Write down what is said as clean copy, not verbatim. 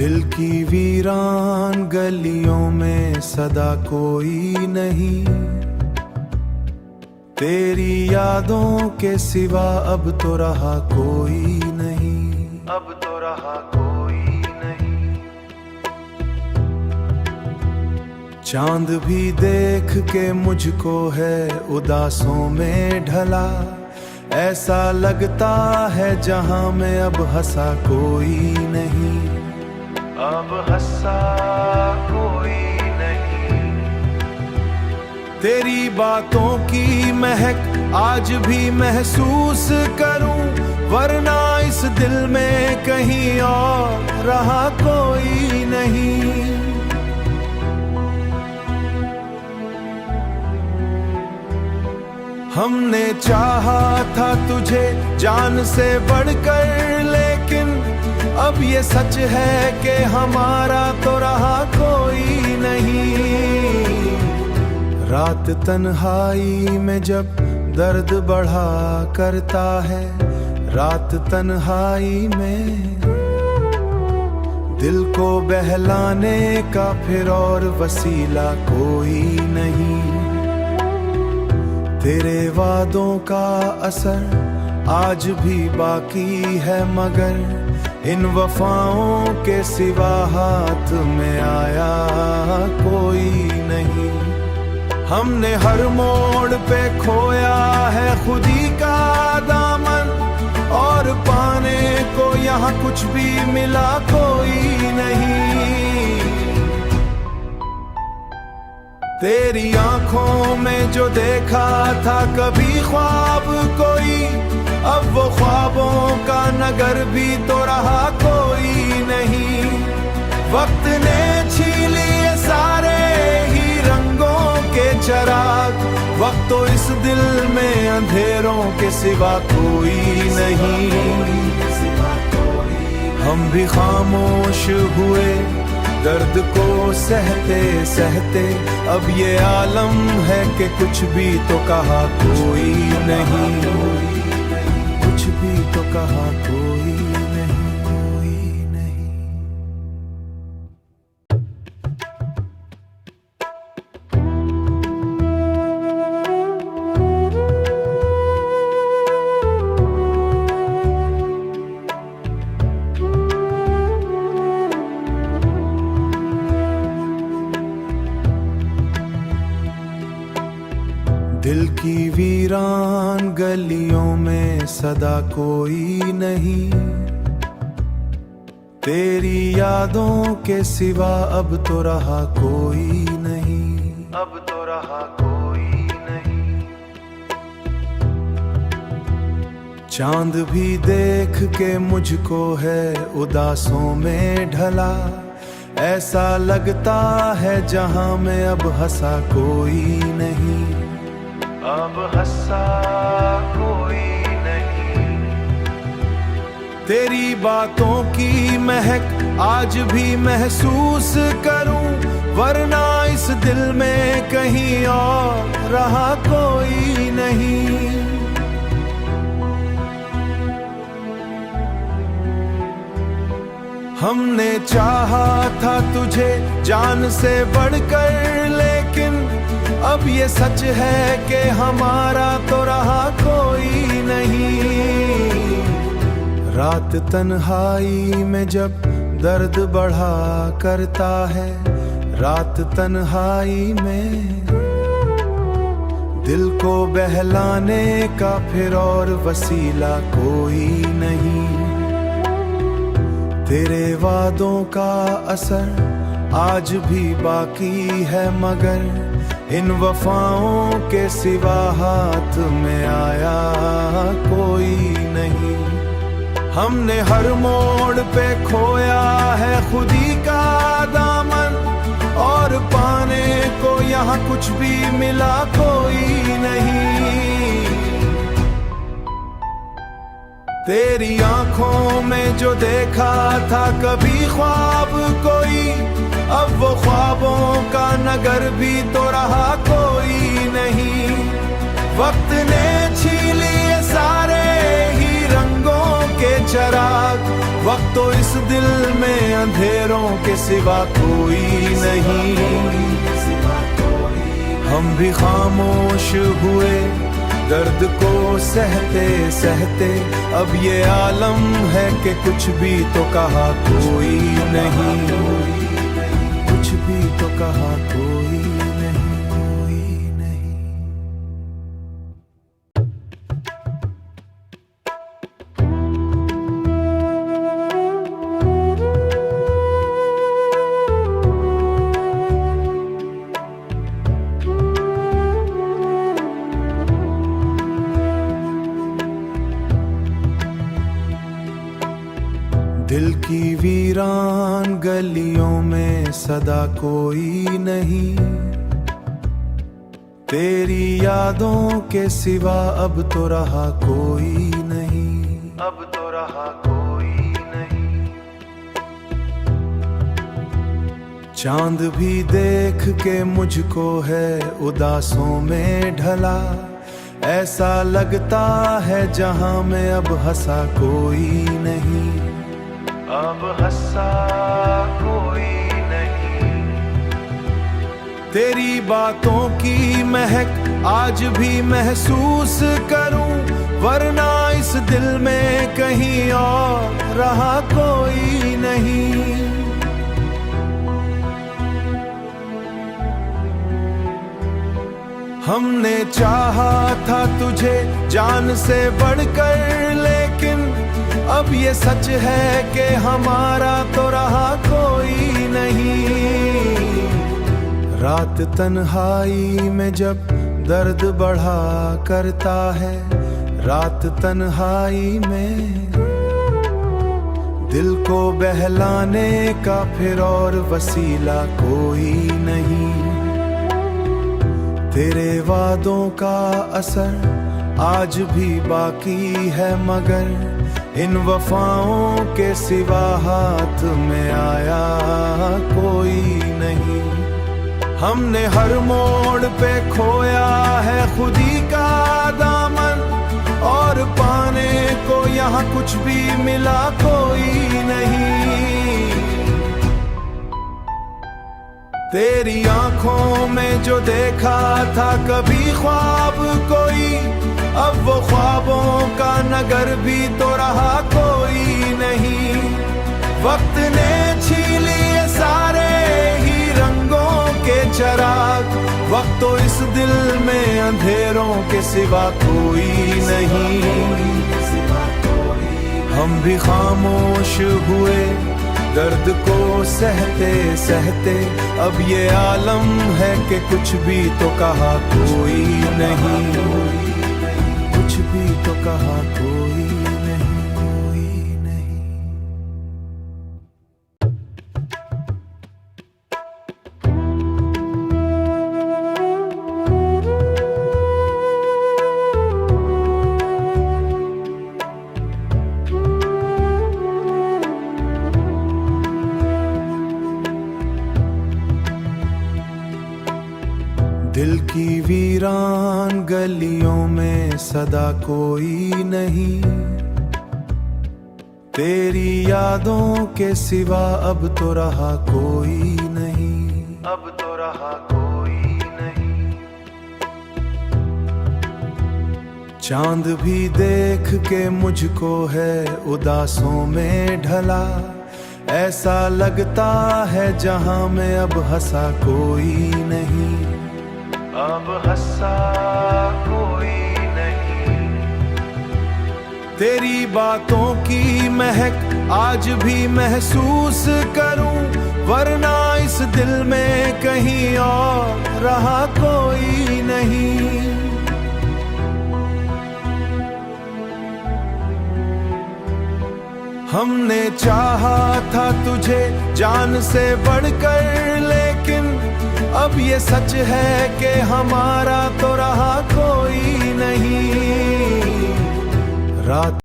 दिल की वीरान गलियों में सदा कोई नहीं, तेरी यादों के सिवा अब तो रहा कोई नहीं, अब तो रहा कोई नहीं। चांद भी देख के मुझको है उदासों में ढला, ऐसा लगता है जहां में अब हंसा कोई नहीं, अब हंसा कोई नहीं। तेरी बातों की महक आज भी महसूस करूं, वरना इस दिल में कहीं और रहा कोई नहीं। हमने चाहा था तुझे जान से बढ़कर, लेकिन अब ये सच है कि हमारा तो रहा कोई नहीं। रात तन्हाई में जब दर्द बढ़ा करता है, रात तन्हाई में दिल को बहलाने का फिर और वसीला कोई नहीं। तेरे वादों का असर आज भी बाकी है, मगर इन वफाओं के सिवा हाथ में आया कोई नहीं। हमने हर मोड़ पे खोया है खुदी का दामन, और पाने को यहाँ कुछ भी मिला कोई नहीं। तेरी आंखों में जो देखा था कभी ख्वाब कोई, अब वो ख्वाबों का नगर भी तो रहा कोई नहीं। वक्त ने छीन लिए सारे ही रंगों के चिराग, वक्त तो इस दिल में अंधेरों के सिवा कोई नहीं। हम भी खामोश हुए दर्द को सहते सहते, अब ये आलम है कि कुछ भी तो कहा कोई नहीं, कुछ भी तो कहा कोई नहीं, कोई नहीं। दिल की वीरान गलियों में सदा कोई नहीं, तेरी यादों के सिवा अब तो रहा कोई नहीं, अब तो रहा कोई नहीं। चांद भी देख के मुझको है उदासों में ढला, ऐसा लगता है जहां में अब हंसा कोई नहीं, अब हंसा कोई नहीं। तेरी बातों की महक आज भी महसूस करूं, वरना इस दिल में कहीं और रहा कोई नहीं। हमने चाहा था तुझे जान से बढ़कर, लेकिन अब ये सच है कि हमारा तो रहा कोई नहीं। रात तन्हाई में जब दर्द बढ़ा करता है, रात तन्हाई में दिल को बहलाने का फिर और वसीला कोई नहीं। तेरे वादों का असर आज भी बाकी है, मगर इन वफाओं के सिवा हाथ में आया कोई नहीं। हमने हर मोड़ पे खोया है खुदी का दामन, और पाने को यहाँ कुछ भी मिला कोई नहीं। तेरी आंखों में जो देखा था कभी ख्वाब कोई, अब वो ख्वाबों का नगर भी तो रहा कोई नहीं। वक्त ने छीन लिए सारे ही रंगों के चिराग, वक्त तो इस दिल में अंधेरों के सिवा कोई नहीं। हम भी खामोश हुए दर्द को सहते सहते, अब ये आलम है कि कुछ भी तो कहा कोई नहीं, कुछ भी तो कहा कोई नहीं, कोई नहीं। दिल की वीरान गलियों में सदा कोई नहीं, तेरी यादों के सिवा अब तो रहा कोई नहीं, अब तो रहा कोई नहीं। चांद भी देख के मुझको है उदासों में ढला, ऐसा लगता है जहां में अब हंसा कोई नहीं, अब हंसा कोई नहीं। तेरी बातों की महक आज भी महसूस करूं, वरना इस दिल में कहीं और रहा कोई नहीं। हमने चाहा था तुझे जान से बढ़कर, लेकिन अब ये सच है कि हमारा तो रहा कोई नहीं। रात तन्हाई में जब दर्द बढ़ा करता है, रात तन्हाई में दिल को बहलाने का फिर और वसीला कोई नहीं। तेरे वादों का असर आज भी बाकी है, मगर इन वफाओं के सिवा हाथ में आया कोई नहीं। हमने हर मोड़ पे खोया है खुदी का दामन, और पाने को यहाँ कुछ भी मिला कोई नहीं। तेरी आंखों में जो देखा था कभी ख्वाब कोई, अब वो ख्वाबों का नगर भी तो रहा कोई नहीं। वक्त ने छीन लिए सारे ही रंगों के चिराग, वक्त तो इस दिल में अंधेरों के सिवा कोई नहीं। हम भी खामोश हुए दर्द को सहते सहते, अब ये आलम है कि कुछ भी तो कहा कोई नहीं, कुछ भी तो कहा कोई नहीं, कोई नहीं। दिल की वीरान गलियों में सदा कोई नहीं, तेरी यादों के सिवा अब तो रहा कोई नहीं, अब तो रहा कोई नहीं। चांद भी देख के मुझको है उदासों में ढला, ऐसा लगता है जहां में अब हंसा कोई नहीं, अब हंसा कोई नहीं। तेरी बातों की महक आज भी महसूस करूं, वरना इस दिल में कहीं और रहा कोई नहीं। हमने चाहा था तुझे जान से बढ़कर, लेकिन अब ये सच है कि हमारा तो रहा कोई नहीं। रात